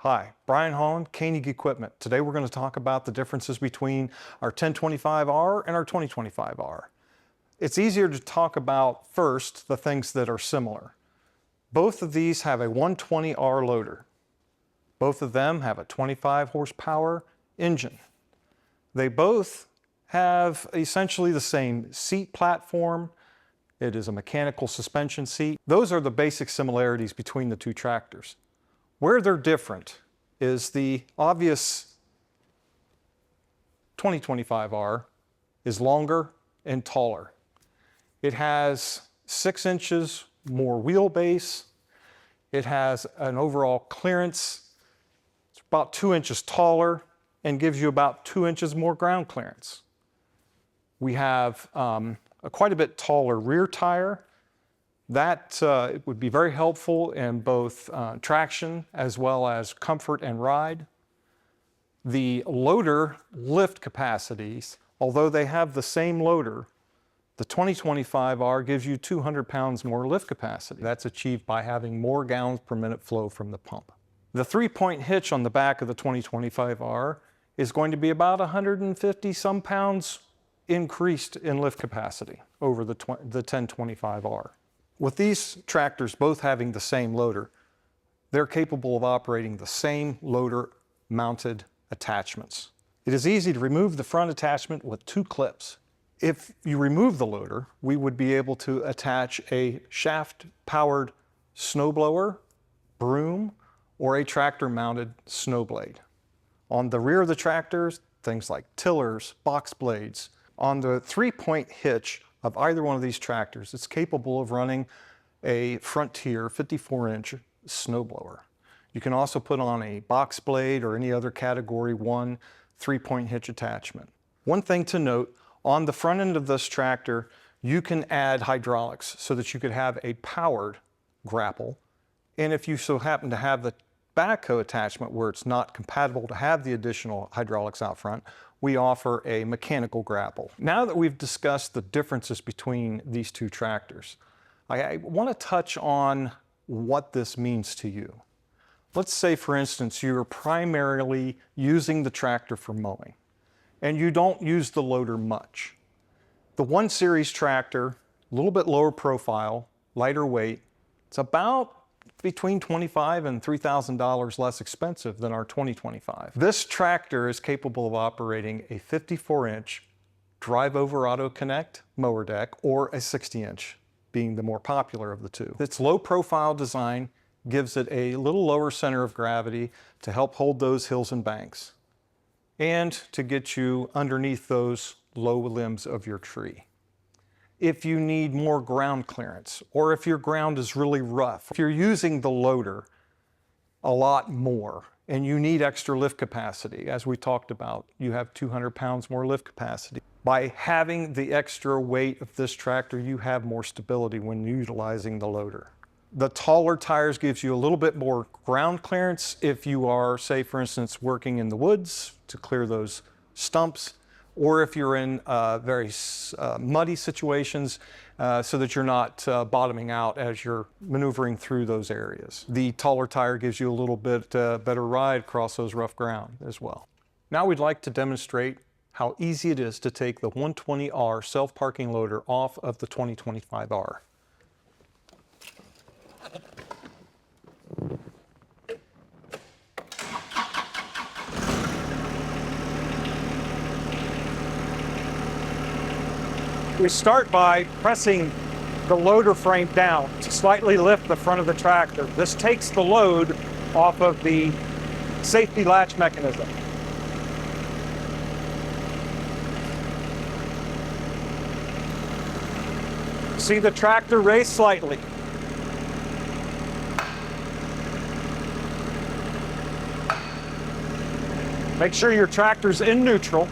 Hi, Brian Holland, Koenig Equipment. Today we're going to talk about the differences between our 1025R and our 2025R. It's easier to talk about first the things that are similar. Both of these have a 120R loader. Both of them have a 25 horsepower engine. They both have essentially the same seat platform. It is a mechanical suspension seat. Those are the basic similarities between the two tractors. Where they're different is the obvious 2025R is longer and taller. It has 6 inches more wheelbase. It has an overall clearance. It's about 2 inches taller and gives you about 2 inches more ground clearance. We have a quite a bit taller rear tire. That it would be very helpful in both traction as well as comfort and ride. The loader lift capacities, although they have the same loader, the 2025R gives you 200 pounds more lift capacity. That's achieved by having more gallons per minute flow from the pump. The 3-point hitch on the back of the 2025R is going to be about 150 some pounds increased in lift capacity over the 1025R. With these tractors both having the same loader, they're capable of operating the same loader mounted attachments. It is easy to remove the front attachment with 2 clips. If you remove the loader, we would be able to attach a shaft-powered snowblower, broom, or a tractor-mounted snow blade. On the rear of the tractors, things like tillers, box blades. On the 3-point hitch of either one of these tractors, it's capable of running a Frontier 54-inch snowblower. You can also put on a box blade or any other Category 1 3-point hitch attachment. One thing to note, on the front end of this tractor, you can add hydraulics so that you could have a powered grapple. And if you so happen to have the backhoe attachment where it's not compatible to have the additional hydraulics out front, we offer a mechanical grapple. Now that we've discussed the differences between these two tractors, I want to touch on what this means to you. Let's say, for instance, you're primarily using the tractor for mowing, and you don't use the loader much. The 1 Series tractor, a little bit lower profile, lighter weight, it's about between $2,500 and $3,000 less expensive than our 2025. This tractor is capable of operating a 54-inch drive-over auto-connect mower deck or a 60-inch, being the more popular of the two. Its low-profile design gives it a little lower center of gravity to help hold those hills and banks and to get you underneath those low limbs of your tree. If you need more ground clearance, or if your ground is really rough, if you're using the loader a lot more and you need extra lift capacity, as we talked about, you have 200 pounds more lift capacity. By having the extra weight of this tractor, you have more stability when utilizing the loader. The taller tires gives you a little bit more ground clearance if you are, say, for instance, working in the woods to clear those stumps, or if you're in very muddy situations so that you're not bottoming out as you're maneuvering through those areas. The taller tire gives you a little bit better ride across those rough ground as well. Now we'd like to demonstrate how easy it is to take the 120R self-parking loader off of the 2025R. We start by pressing the loader frame down to slightly lift the front of the tractor. This takes the load off of the safety latch mechanism. See the tractor raise slightly. Make sure your tractor's in neutral.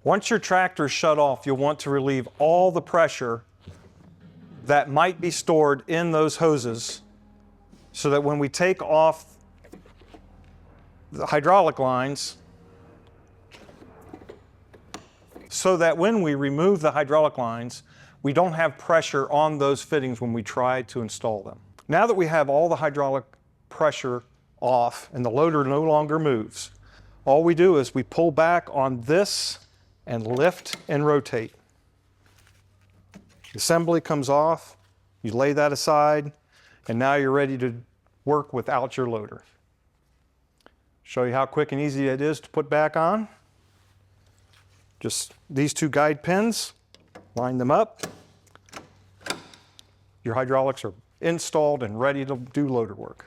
Once your tractor is shut off, you'll want to relieve all the pressure that might be stored in those hoses so that when we take off the hydraulic lines, so that when we remove the hydraulic lines, we don't have pressure on those fittings when we try to install them. Now that we have all the hydraulic pressure off and the loader no longer moves, all we do is we pull back on this and lift and rotate. The assembly comes off, you lay that aside, and now you're ready to work without your loader. Show you how quick and easy it is to put back on. Just these two guide pins, line them up. Your hydraulics are installed and ready to do loader work.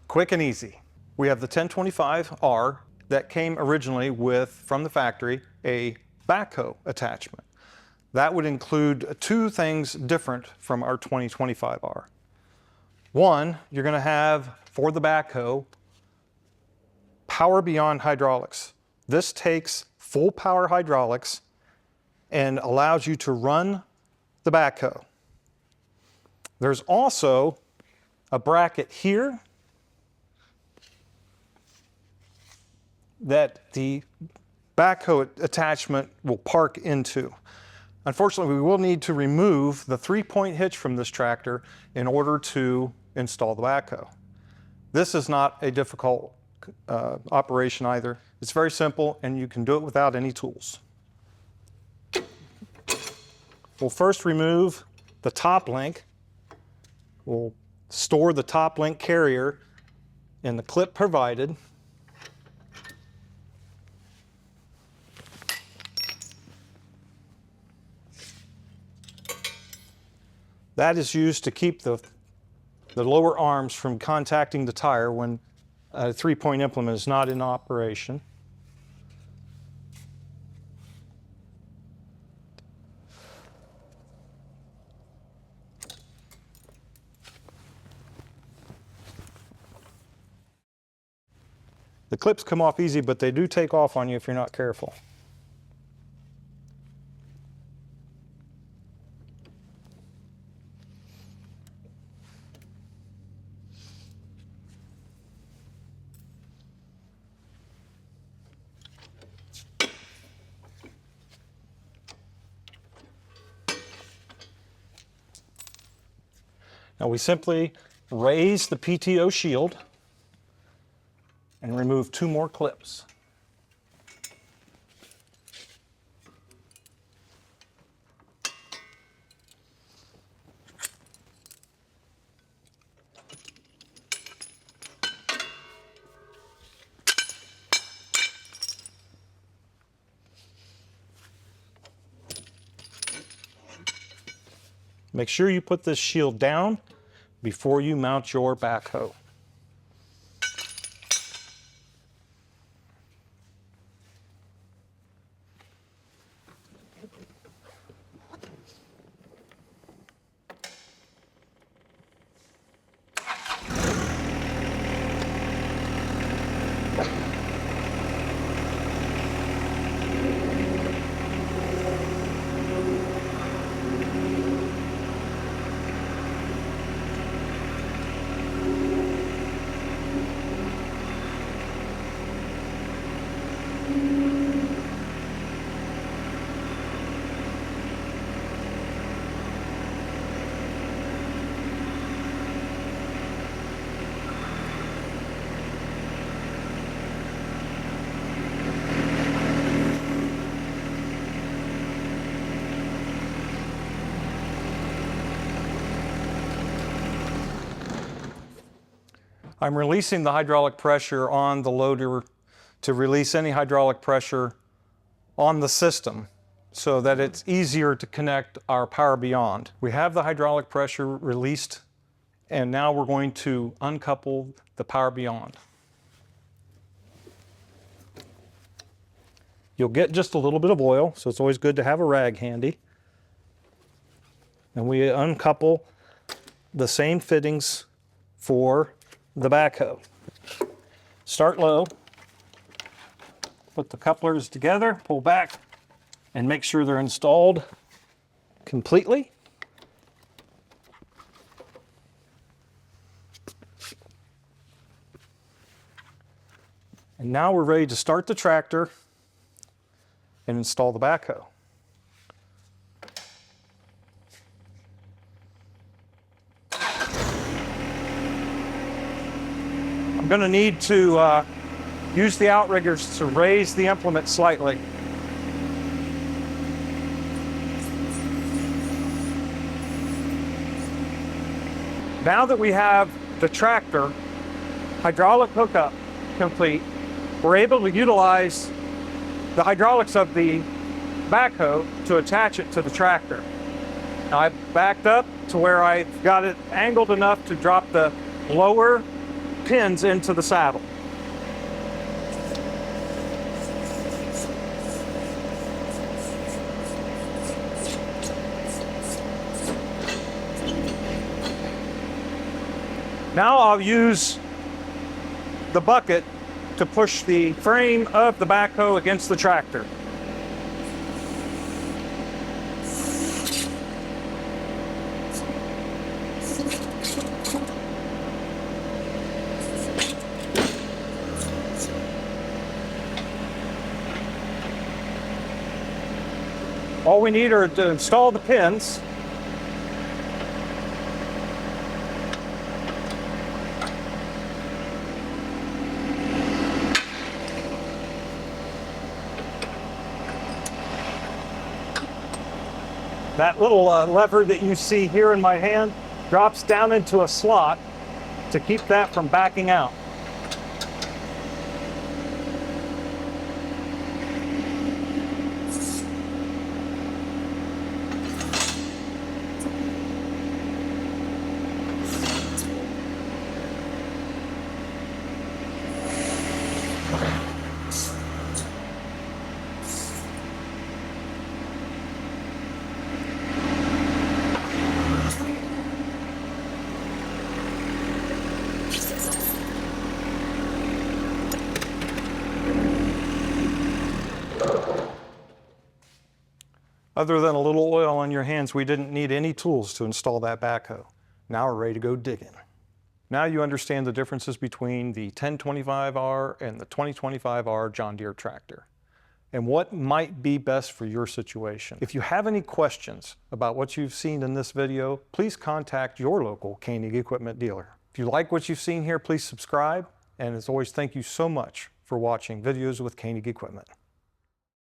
Quick and easy. We have the 1025R that came originally with, from the factory, a backhoe attachment. That would include two things different from our 2025R. One, you're going to have, for the backhoe, power beyond hydraulics. This takes full power hydraulics and allows you to run the backhoe. There's also a bracket here that the backhoe attachment will park into. Unfortunately, we will need to remove the 3-point hitch from this tractor in order to install the backhoe. This is not a difficult operation either. It's very simple and you can do it without any tools. We'll first remove the top link. We'll store the top link carrier in the clip provided. That is used to keep the lower arms from contacting the tire when a 3-point implement is not in operation. The clips come off easy, but they do take off on you if you're not careful. Now we simply raise the PTO shield and remove 2 more clips. Make sure you put this shield down before you mount your backhoe. I'm releasing the hydraulic pressure on the loader to release any hydraulic pressure on the system so that it's easier to connect our power beyond. We have the hydraulic pressure released, and now we're going to uncouple the Power Beyond. You'll get just a little bit of oil, so it's always good to have a rag handy. And we uncouple the same fittings for the backhoe. Start low, put the couplers together, pull back, and make sure they're installed completely. And now we're ready to start the tractor and install the backhoe. I'm going to need to use the outriggers to raise the implement slightly. Now that we have the tractor hydraulic hookup complete, we're able to utilize the hydraulics of the backhoe to attach it to the tractor. Now I've backed up to where I've got it angled enough to drop the lower pins into the saddle. Now I'll use the bucket to push the frame of the backhoe against the tractor. All we need are to install the pins. That little lever that you see here in my hand drops down into a slot to keep that from backing out. Other than a little oil on your hands, we didn't need any tools to install that backhoe. Now we're ready to go digging. Now you understand the differences between the 1025R and the 2025R John Deere tractor, and what might be best for your situation. If you have any questions about what you've seen in this video, please contact your local Koenig equipment dealer. If you like what you've seen here, please subscribe, and as always, thank you so much for watching Videos with Koenig Equipment.